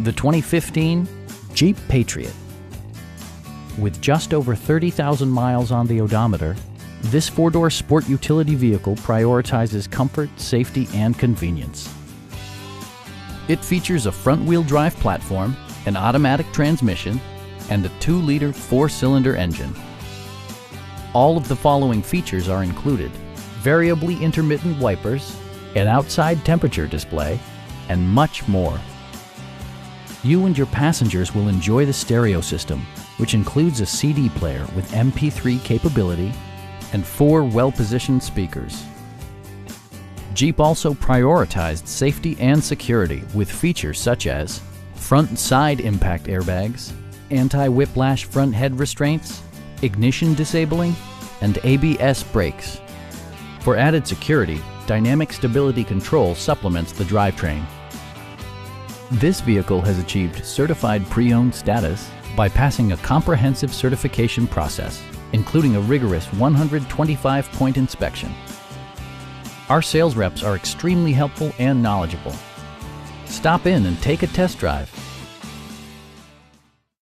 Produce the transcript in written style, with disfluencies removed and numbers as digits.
The 2015 Jeep Patriot. With just over 30,000 miles on the odometer, this four-door sport utility vehicle prioritizes comfort, safety, and convenience. It features a front-wheel drive platform, an automatic transmission, and a 2-liter 4-cylinder engine. All of the following features are included: variably intermittent wipers, an outside temperature display, and much more. You and your passengers will enjoy the stereo system, which includes a CD player with MP3 capability and 4 well-positioned speakers. Jeep also prioritized safety and security with features such as front and side impact airbags, anti-whiplash front head restraints, ignition disabling, and ABS brakes. For added security, dynamic stability control supplements the drivetrain. This vehicle has achieved certified pre-owned status by passing a comprehensive certification process, including a rigorous 125-point inspection. Our sales reps are extremely helpful and knowledgeable. Stop in and take a test drive.